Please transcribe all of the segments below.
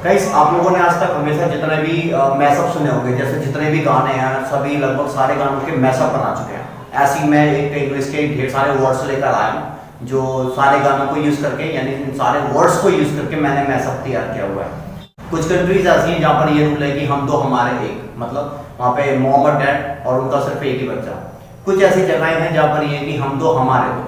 Guys, आप लोगों ने आज तक हमेशा जितने भी मैसअप सुने होंगे, जैसे जितने भी गाने हैं सभी लगभग सारे गानों के मैसअप बना चुके हैं। ऐसे ही मैं एक इंग्लिश के ढेर सारे वर्ड्स लेकर आया हूँ जो सारे गानों को यूज करके, यानी इन सारे वर्ड्स को यूज करके मैंने मैसअप तैयार किया हुआ है। कुछ कंट्रीज ऐसी हैं जहाँ पर ये रूल है कि हम दो हमारे एक, मतलब वहाँ पे मॉम और डैड और उनका सिर्फ एक ही बच्चा। कुछ ऐसी जगहें हैं जहाँ पर ये है कि हम दो हमारे दो,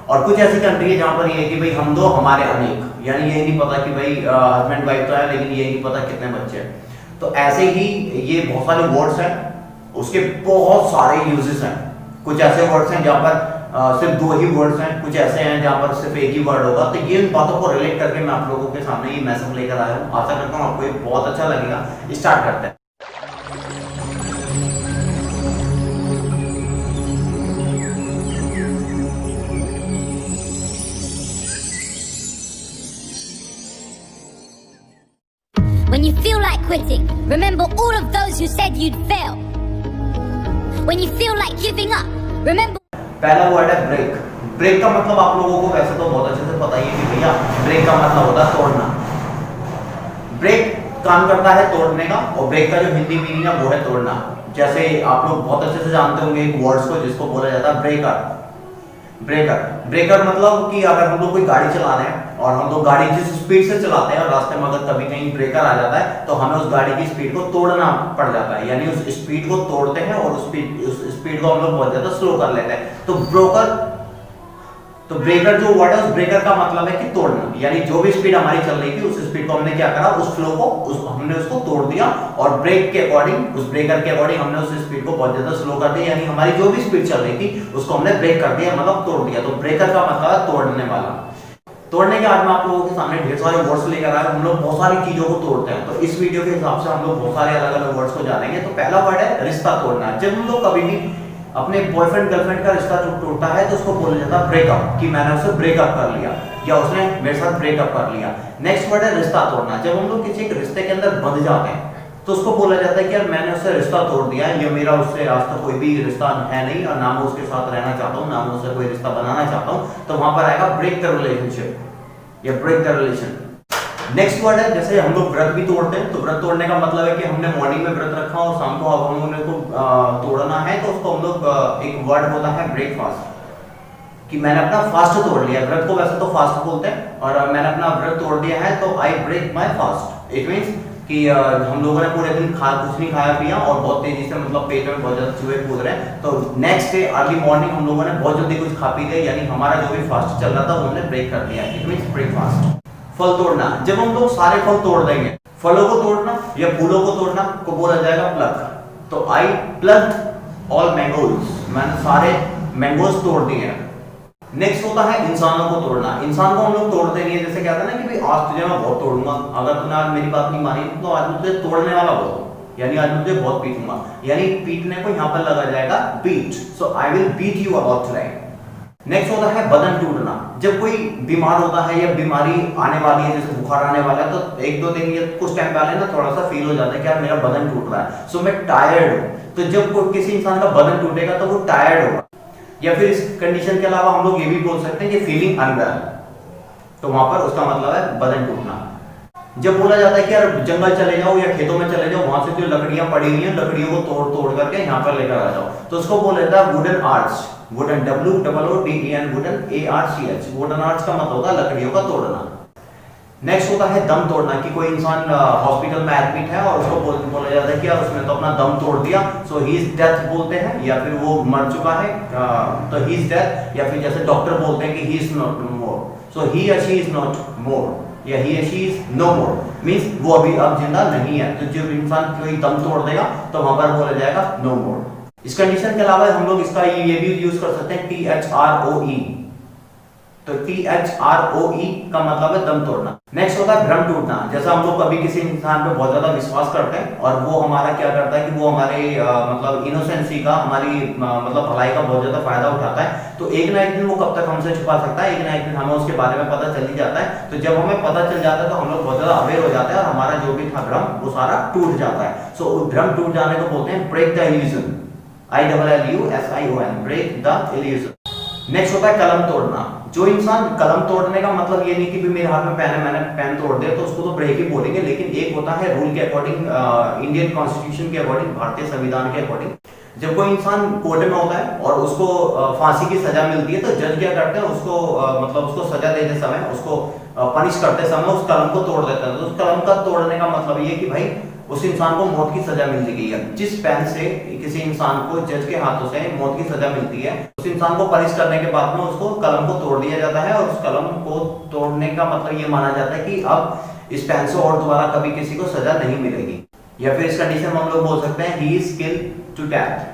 और कुछ ऐसी कंट्री है जहाँ पर ये है कि भाई हम दो हमारे अनेक, यानी ये नहीं पता कि भाई हस्बैंड वाइफ तो है लेकिन ये नहीं पता कितने बच्चे हैं। तो ऐसे ही ये बहुत सारे वर्ड्स हैं, उसके बहुत सारे यूजेस हैं। कुछ ऐसे वर्ड्स हैं जहाँ पर सिर्फ दो ही वर्ड्स हैं, कुछ ऐसे हैं जहाँ पर सिर्फ एक ही वर्ड होगा। तो ये इन बातों को रिलेट करके मैं आप लोगों के सामने ये मैसेज लेकर आया हूँ। आशा करता हूँ आपको ये बहुत अच्छा लगेगा। स्टार्ट करते हैं। When you feel like quitting, remember all of those who said you'd fail. When you feel like giving up, remember. पहला वर्ड है ब्रेक। ब्रेक का मतलब आप लोगों को वैसे तो बहुत अच्छे से पता ही है कि भैया ब्रेक का मतलब होता है तोड़ना। ब्रेक काम करता है तोड़ने का, और ब्रेक का जो हिंदी मीनिंग है वो है तोड़ना। जैसे आप लोग बहुत अच्छे से जानते होंगे एक वर्ड्स को जिसको बोला जाता है ब्रेकर। ब्रेकर ब्रेकर मतलब कि अगर हम लोग कोई गाड़ी चला रहे हैं और हम लोग गाड़ी जिस स्पीड से चलाते हैं और रास्ते में अगर कभी कहीं ब्रेकर आ जाता है तो हमें उस गाड़ी की स्पीड को तोड़ना पड़ जाता है, यानी उस स्पीड को तोड़ते हैं और उस स्पीड को हम लोग बहुत ज्यादा स्लो कर लेते हैं। तो ब्रेकर जो वर्ड है उस ब्रेकर का मतलब है कि तोड़ना, यानी जो भी स्पीड हमारी चल रही थी उस स्पीड को हमने क्या करा, उस फ्लो को हमने उसको तोड़ दिया, और ब्रेक के अकॉर्डिंग, उस ब्रेकर के अकॉर्डिंग हमने उस स्पीड को बहुत ज्यादा स्लो कर दिया, यानी हमारी जो भी स्पीड चल रही थी उसको हमने ब्रेक कर दिया, मतलब तोड़ दिया। तो ब्रेकर का मतलब है तोड़ने वाला। तोड़ने के आज मैं आप लोगों के सामने ढेर सारे वर्ड्स लेकर आया। हम लोग बहुत सारी चीजों को तोड़ते हैं, तो इस वीडियो के हिसाब से हम लोग बहुत सारे अलग अलग वर्ड्स को जानेंगे। तो पहला वर्ड है रिश्ता तोड़ना। जब हम लोग कभी भी अपने बॉयफ्रेंड गर्लफ्रेंड का रिश्ता जो टूटता है तो उसको बोला जाता है ब्रेकअप, कि मैंने उससे ब्रेकअप कर लिया या उसने मेरे साथ ब्रेकअप कर लिया। नेक्स्ट वर्ड है रिश्ता तोड़ना। जब हम लोग किसी एक रिश्ते के अंदर बंध जाते हैं तो उसको बोला जाता है कि यार मैंने उससे रिश्ता तोड़ दिया है, ये मेरा उससे आज तक कोई भी रिश्ता है नहीं, और ना मैं उसके साथ रहना चाहता हूँ, ना मैं उससे कोई रिश्ता बनाना चाहता हूँ। तो वहां पर आएगा ब्रेक द रिलेशनशिप या break the relation. Next word है, जैसे हम लोग व्रत भी तोड़ते हैं, तो व्रत तोड़ने का मतलब है कि हमने मॉर्निंग में व्रत रखा और शाम को अब हम उनको तोड़ना है, तो उसको हम लोग एक वर्ड होता है ब्रेकफास्ट, कि मैंने अपना फास्ट तोड़ लिया। व्रत को वैसे तो फास्ट बोलते हैं, और मैंने अपना व्रत तोड़ दिया है तो I break my fast. It means कि हम लोगों ने पूरे दिन कुछ नहीं खाया पिया और बहुत तेजी से, मतलब पेट में बहुत ज्यादा चूहे कूद रहे हैं, तो नेक्स्ट डे अर्ली मॉर्निंग हम लोगों ने बहुत जल्दी कुछ खा पी लिया, यानी हमारा जो भी फास्ट चल रहा था वो हमने ब्रेक कर दिया। It means breakfast. फल तोड़ना। जब हम लोग सारे फल तोड़ देंगे, फलों को तोड़ना या फूलों को तोड़ना को बोला जाएगा प्लग। तो आई प्लग ऑल मैंगोज, मैंने सारे मैंगोज तोड़ दिए हैं। नेक्स्ट होता है इंसानों को तोड़ना। इंसान को हम लोग तोड़ते नहीं है, जैसे कहते हैं ना कि भाई आज तुझे मैं बहुत तोड़ूंगा, अगर तूने आज मेरी बात नहीं मानी तो आज मुझे तोड़ने वाला बहुत, यानी आज मुझे बहुत पीटूंगा, यानी पीटने को यहाँ पर लगा जाएगा beat. So I will beat you about today. Next होता है बदन टूटना। जब कोई बीमार होता है या बीमारी आने वाली है, जैसे बुखार आने वाला है, तो एक दो दिन या कुछ टाइम पहले ना थोड़ा सा फील हो जाता है कि यार मेरा बदन टूट रहा है, सो मैं टायर्ड हूँ। तो जब किसी इंसान का बदन टूटेगा तो वो टायर्ड होगा, या फिर इस कंडीशन के अलावा हम लोग ये भी बोल सकते हैं कि फीलिंग अनवेल, तो वहां पर उसका मतलब है बदन टूटना। जब बोला जाता है कि यार जंगल चले जाओ या खेतों में चले जाओ, वहां से जो लकड़ियां पड़ी हुई हैं लकड़ियों को तोड़ तोड़ करके यहाँ पर लेकर आ जाओ, तो उसको बोला जाता है wooden arts. Wooden WOODEN wooden ARCH। Wooden arts का मतलब होता है लकड़ियों का तोड़ना। नेक्स्ट होता है दम तोड़ना, कि कोई इंसान हॉस्पिटल में एडमिट है और उसको बोला जाता है कि यार उसने तो अपना दम तोड़ दिया, सो ही इज डेथ बोलते हैं, या फिर वो मर चुका है तो ही इज डेथ, या फिर जैसे डॉक्टर बोलते हैं कि ही इज नॉट मोर, सो ही या शी इज नॉट मोर, या ही या she is no more, means वो अभी अब जिंदा नहीं है। तो जब इंसान कोई दम तोड़ देगा तो वहां पर बोला जाएगा नो मोर। इस कंडीशन के अलावा हम लोग इसका ये भी यूज कर सकते हैं THROE। तो THROE का मतलब है दम तोड़ना। नेक्स्ट होता है भ्रम टूटना। जैसा हम लोग कभी किसी इंसान पे बहुत ज्यादा विश्वास करते हैं और वो हमारा क्या करता है कि वो हमारे मतलब इनोसेंसी का, हमारी मतलब भलाई का बहुत ज्यादा फायदा उठाता है, तो एक ना एक दिन वो कब तक हमसे छुपा सकता है, एक ना एक दिन हमें उसके बारे में पता चल ही जाता है। तो जब हमें पता चल जाता है तो हम लोग बहुत ज्यादा अवेयर हो जाते हैं और हमारा जो भी था भ्रम वो सारा टूट जाता है। सो भ्रम टूट जाने को बोलते हैं break the illusion. ILLUSION, break the illusion. Next होता है कलम तोड़ना। जो इंसान कलम तोड़ने का मतलब ये नहीं कि भी मेरे हाथ में पेन है, मैंने पेन तोड़ दिया तो उसको तो ब्रेक ही बोलेंगे, लेकिन एक होता है रूल के अकॉर्डिंग, इंडियन कॉन्स्टिट्यूशन के अकॉर्डिंग, भारतीय संविधान के अकॉर्डिंग, जब कोई इंसान कोर्ट में होता है और उसको फांसी की सजा मिलती है तो जज क्या करते हैं, उसको मतलब उसको सजा देते समय, उसको पनिश करते समय उस कलम को तोड़ देते हैं। तो उस कलम का तोड़ने का मतलब ये कि भाई उस इंसान को मौत की सजा मिल गई है। जिस पेन से किसी इंसान को जज के हाथों से मौत की सजा मिलती है, उस इंसान को पनिश करने के बाद में उसको कलम को तोड़ दिया जाता है, और उस कलम को तोड़ने का मतलब ये माना जाता है कि अब इस पेन से और दोबारा कभी किसी को सजा नहीं मिलेगी। या फिर इस कंडीशन में हम लोग बोल सकते हैं he is killed to death.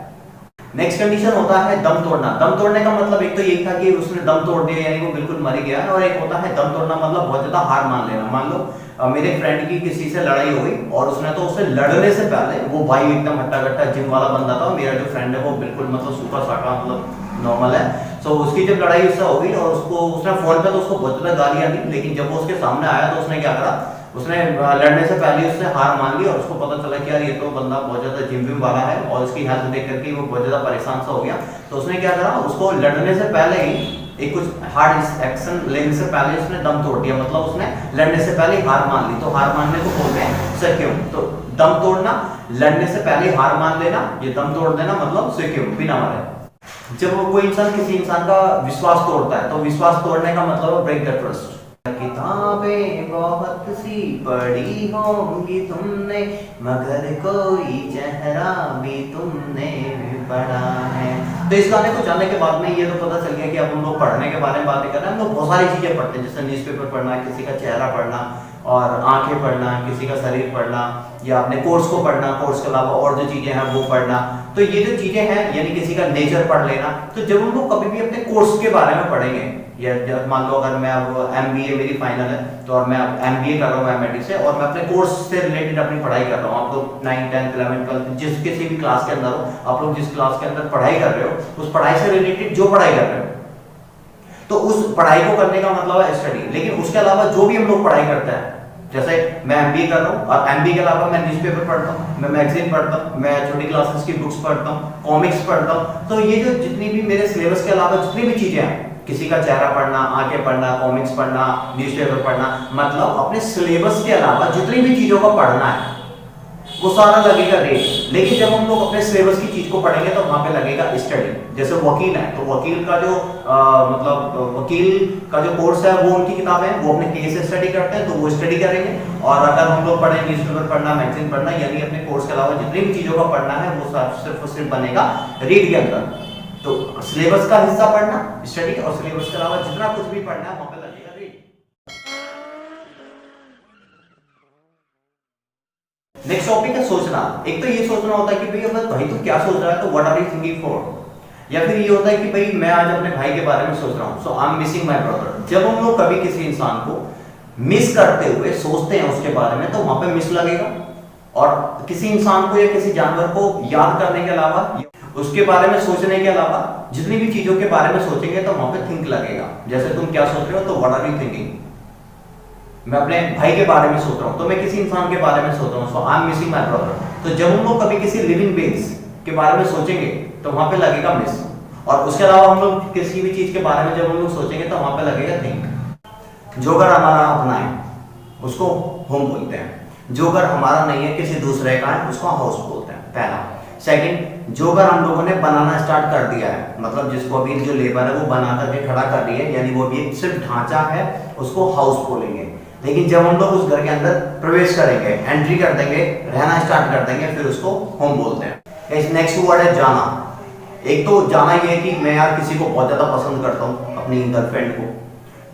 Next condition होता है दम तोड़ना। दम तोड़ने का मतलब एक तो यही था कि उसने दम तोड़ दिया यानी वो बिल्कुल मर गया, और एक होता है दम तोड़ना मतलब बहुत ज्यादा हार मान लेना। मान लो मेरे फ्रेंड की किसी से लड़ाई हो गई और उसने तो उससे लड़ने से पहले, वो भाई एकदम हट्टा कट्टा जिम वाला बंदा था, मेरा जो फ्रेंड है वो बिल्कुल मतलब सूखा साका मतलब नॉर्मल है। सो उसकी जब लड़ाई उससे हो गई और उसने फोन पे तो उसको बहुत ज्यादा गालियां दी, लेकिन जब वो उसके सामने आया तो उसने क्या करा, उसने लड़ने से पहले उसने हार मान ली, और उसको पता चला कि यार ये तो बंदा बहुत ज्यादा जिम विम वाला है, और उसकी हेल्थ देख करके वो बहुत ज्यादा परेशान सा हो गया। तो उसने क्या करा, उसको लड़ने से पहले ही एक कुछ हार्ड एक्शन लेने से पहले उसने दम तोड़ दिया, मतलब उसने लड़ने से पहले हार मान ली। तो हार मानने को बोलते हैं सिक्योर। तो दम तोड़ना, लड़ने से पहले हार मान लेना, ये दम तोड़ देना मतलब सिक्योर, बिना मारे। जब कोई इंसान किसी इंसान का विश्वास तोड़ता है तो विश्वास तोड़ने का मतलब है ब्रेक द ट्रस्ट। किताबें बहुत सी पढ़ी होंगी तुमने, मगर कोई चेहरा भी तुमने पढ़ा है। तो इस गाने को जानने के बाद में ये तो पता चल गया कि अब हम लोग पढ़ने के बारे में बातें कर रहे हैं। हम लोग बहुत सारी चीजें पढ़ते हैं, जैसे न्यूज़पेपर पढ़ना, किसी का चेहरा पढ़ना और आंखें पढ़ना, किसी का शरीर पढ़ना, या अपने कोर्स को पढ़ना, कोर्स के अलावा और जो चीजें हैं वो पढ़ना। तो ये जो चीजें हैं यानी किसी का नेचर पढ़ लेना। तो जब हम लोग कभी भी अपने कोर्स के बारे में पढ़ेंगे, या जब मान लो अगर मैं अब MBA मेरी फाइनल है तो और मैं अब MBA कर रहा हूँ MIT से, और मैं अपने कोर्स से रिलेटेड अपनी पढ़ाई कर रहा हूँ। आप लोग 9, 10, 11, 12 जिस किसी भी क्लास के अंदर हो, आप लोग जिस क्लास के अंदर पढ़ाई कर रहे हो, उस पढ़ाई से रिलेटेड जो पढ़ाई कर रहे हो, तो उस पढ़ाई को करने का मतलब है स्टडी। लेकिन उसके अलावा जो भी हम लोग पढ़ाई करते हैं, जैसे मैं MBA कर रहा हूँ और MBA के अलावा मैं न्यूज़पेपर पढ़ता हूँ, मैं मैगजीन पढ़ता हूँ, मैं छोटी क्लासेस की बुक्स पढ़ता हूँ, कॉमिक्स पढ़ता हूँ। तो ये जो जितनी भी मेरे सिलेबस के अलावा जितनी भी चीजें हैं, किसी का चेहरा पढ़ना, आंखें पढ़ना, कॉमिक्स पढ़ना, न्यूज़पेपर पढ़ना, मतलब अपने सिलेबस के अलावा जितनी भी चीजों को पढ़ना है वो सारा लगेगा रेट। लेकिन जब हम लोग अपने सिलेबस की चीज को पढ़ेंगे तो वहां पे लगेगा स्टडी। जैसे वकील है तो वकील का जो मतलब वकील का जो कोर्स है वो उनकी किताबें हैं, वो अपने केस स्टडी करते हैं तो वो स्टडी करेंगे। और अगर हम लोग पढ़ें न्यूज़पेपर पढ़ना, मैगजीन पढ़ना, यानी अपने कोर्स के अलावा जितनी भी चीजों का पढ़ना है वो सिर्फ और सिर्फ बनेगा रीड के अंदर। तो सिलेबस का हिस्सा पढ़ना स्टडी, और सिलेबस के अलावा जितना कुछ भी पढ़ना है वहां पे लगेगा रीड। नेक्स्ट टॉपिक है सोचना। एक तो ये सोचना होता है कि भाई तू क्या सोच रहा है, तो what are you thinking for. या फिर ये होता है कि भाई मैं आज अपने भाई के बारे में सोच रहा हूँ, so I am missing my brother. जब हम लोग कभी किसी इंसान को मिस करते हुए सोचते हैं उसके बारे में, तो वहां पे मिस लगेगा। और किसी इंसान को या किसी जानवर को याद करने के अलावा, उसके बारे में सोचने के अलावा जितनी भी चीजों के बारे में सोचेंगे तो वहां पे थिंक लगेगा। जैसे तुम क्या सोच रहे हो, तो व्हाट आर यू थिंकिंग। मैं अपने भाई के बारे में सोच रहा हूँ तो मैं किसी इंसान के बारे में सोच रहा हूँ, so I am missing my brother. तो जब हम लोग कभी किसी लिविंग बीइंग्स के बारे में सोचेंगे तो वहां पे लगेगा मिस। और उसके अलावा हम लोग किसी भी चीज के बारे में जब हम लोग सोचेंगे तो वहां पे लगेगा थिंक। जो घर हमारा अपना है उसको होम बोलते हैं, जो घर हमारा नहीं है किसी दूसरे का है उसको हाउस बोलते हैं, पहला। सेकंड, जो घर हम लोगों ने बनाना स्टार्ट कर दिया है, मतलब जिसको अभी जो लेबर है वो बना करके खड़ा कर रही है, यानी वो अभी सिर्फ ढांचा है, उसको हाउस बोलेंगे। लेकिन जब हम लोग उस घर के अंदर प्रवेश करेंगे, एंट्री कर देंगे, रहना स्टार्ट कर देंगे, फिर उसको होम बोलते हैं। नेक्स्ट वर्ड है जाना। एक तो जाना ये है कि मैं यार किसी को बहुत ज्यादा पसंद करता हूँ, अपनी गर्लफ्रेंड को,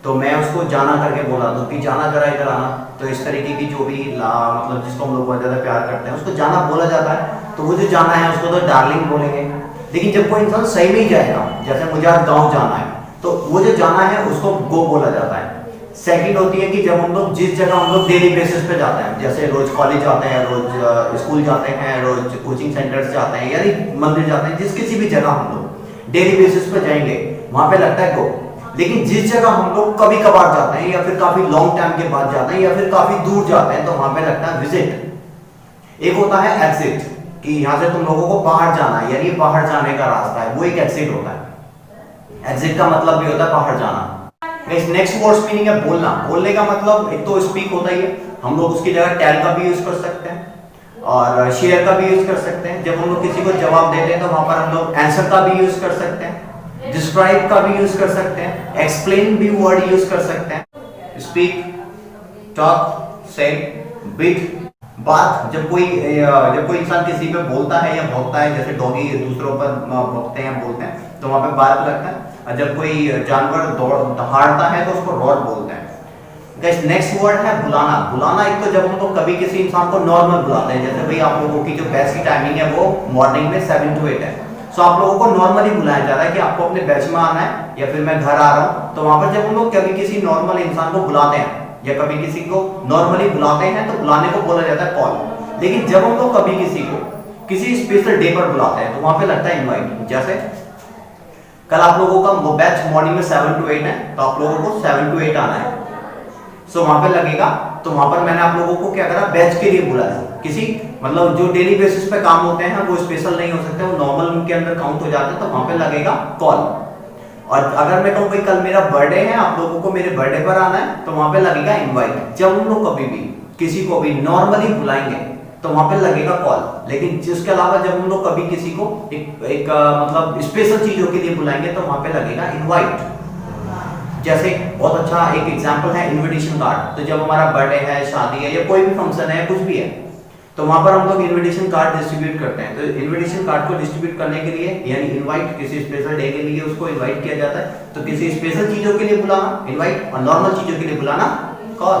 तो मैं उसको जाना करके बोला दूं कि जाना जरा इधर आना। तो इस तरीके की जो भी मतलब जिसको हम लोग बहुत ज्यादा प्यार करते हैं उसको जाना बोला जाता है। तो वो जो जाना है उसको तो डार्लिंग बोलेंगे। लेकिन जब कोई इंसान सही में ही जाएगा, जैसे मुझे आज गाँव जाना है, तो वो जो जाना है उसको गो बोला जाता है। सेकंड होती है कि जब हम लोग जिस जगह हम लोग डेली बेसिस पे जाते हैं, जैसे रोज कॉलेज जाते हैं, रोज स्कूल जाते हैं, रोज कोचिंग सेंटर्स जाते हैं, यानी मंदिर जाते हैं, जिस किसी भी जगह हम लोग डेली बेसिस पे जाएंगे वहां पे लगता है गो। लेकिन जिस जगह हम लोग कभी कभार जाते हैं या फिर काफी लॉन्ग टाइम के बाद जाते हैं या फिर काफी दूर जाते हैं तो वहां पे लगता है विजिट। एक होता है एग्जिट कि यहाँ से तुम लोगों को बाहर जाना है, यानी बाहर जाने का रास्ता है, वो एक एग्जिट होता है। एग्जिट का मतलब भी होता है बाहर जाना। गाइस नेक्स्ट वर्ड्स मीनिंग है बोलना। बोलने का मतलब एक तो स्पीक होता ही है, हम लोग उसकी जगह टेल का भी यूज कर सकते हैं और शेयर का भी यूज कर सकते हैं। जब हम लोग किसी को जवाब देते हैं तो वहां पर हम लोग आंसर का भी यूज कर सकते हैं, डिस्क्राइब का भी यूज कर सकते हैं, एक्सप्लेन भी वर्ड यूज कर सकते हैं। स्पीक, टॉक, से, बीट, बात। जब कोई इंसान किसी पे बोलता है या भौंकता है, जैसे डॉगी दूसरों पर भौंकते हैं बोलते हैं तो वहां पे बात लगता है। और जब कोई जानवर दहाड़ता है तो उसको रॉट बोलते हैं। गाइस नेक्स्ट वर्ड है बुलाना। बुलाना एक तो जब हम लोग कभी किसी इंसान को नॉर्मल बुलाते हैं, जैसे भाई आप लोगों की जो बैच की टाइमिंग है वो मॉर्निंग में 7 to 8 है, सो आप लोगों को नॉर्मली बुलाया जा रहा है कि आपको अपने बैच में आना है या फिर मैं घर आ रहा हूँ। तो वहां पर जब हम लोग कभी किसी नॉर्मल इंसान को बुलाते हैं या कभी किसी को नॉर्मली बुलाते हैं तो बुलाने को बोला जाता है कॉल। लेकिन जब हम लोग कभी किसी को किसी स्पेशल डे पर बुलाते हैं तो वहां पे लगता है इनवाइट। जैसे कल आप लोगों का बैच मॉर्निंग में 7 to 8 है, तो आप लोगों को 7 to 8 आना है, सो वहां पे लगेगा। तो वहां पर मैंने आप लोगों को क्या करा, बैच के लिए बुलाया। किसी मतलब जो डेली बेसिस पे काम होते हैं वो स्पेशल नहीं हो सकते, वो नॉर्मल उनके अंदर काउंट हो जाते हैं, तो वहां पे लगेगा कॉल। और अगर मैं कहूँ भाई कल मेरा बर्थडे है, आप लोगों को मेरे बर्थडे पर आना है, तो वहां पे लगेगा इनवाइट। जब हम लोग कभी भी किसी को भी नॉर्मली बुलाएंगे तो वहां पे लगेगा कॉल। लेकिन जिसके अलावा जब हम लोग कभी किसी को एक मतलब स्पेशल चीजों के लिए बुलाएंगे तो वहां पे लगेगा इनवाइट। जैसे बहुत अच्छा एक एग्जांपल है इनविटेशन कार्ड। तो जब हमारा बर्थडे है, शादी है या कोई भी फंक्शन है, कुछ भी है, तो वहां पर हम लोग इनविटेशन कार्ड डिस्ट्रीब्यूट करते हैं। तो इनविटेशन कार्ड को डिस्ट्रीब्यूट करने के लिए यानी इनवाइट, किसी स्पेशल डे के लिए उसको इनवाइट किया जाता है। तो किसी स्पेशल चीजों के लिए बुलाना इनवाइट और नॉर्मल चीजों के लिए बुलाना कॉल।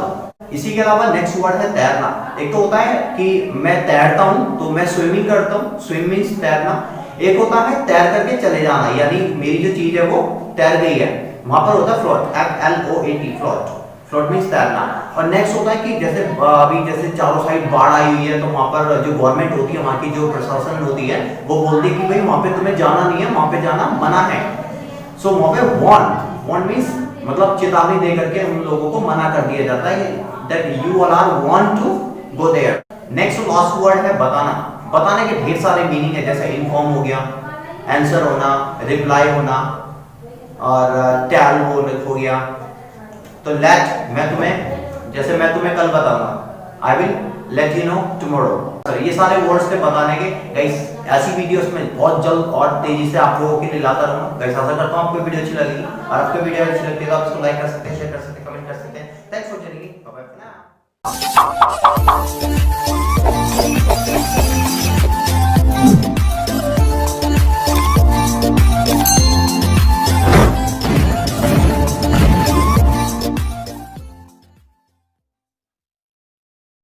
इसी के अलावा नेक्स्ट वर्ड है तैरना। एक तो होता है कि मैं तैरता हूं तो मैं स्विमिंग करता हूं, स्विम मींस तैरना। एक होता है तैर करके चले जाना, यानी मेरी जो चीज है वो तैर गई है, वहां पर होता है float, FLOAT, float. Float means तैरना। और नेक्स्ट होता है कि जैसे अभी जैसे चारों साइड बाढ़ आई हुई है, तो वहां पर जो गवर्नमेंट होती है, वहां की जो प्रशासन होती है, वो बोलती है कि भाई वहां पे तुम्हें जाना नहीं है, वहां पे जाना मना है। सो वहां पे वार्न मींस मतलब चेतावनी दे करके उन लोगों को मना कर दिया जाता है that you all are want to go there। Next last word है बताना। बताने के ढेर सारे मीनिंग है, जैसे इन्फॉर्म हो गया, आंसर होना, रिप्लाई होना और टेल हो गया। तो लेट मैं तुम्हें कल बताऊंगा, I will let you know tomorrow. ये सारे वर्ड्स थे बताने के। गाइस ऐसी वीडियोस में बहुत जल्द और तेजी से आप लोगों के लिए लाता रहूंगा। गाइस आशा करता हूं आपको वीडियो अच्छी लगेगी, और आपको वीडियो अच्छी लगती है तो आप इसको लाइक कर सकते हैं, शेयर कर सकते हैं, कमेंट कर सकते हैं। Thanks for joining, bye bye for now.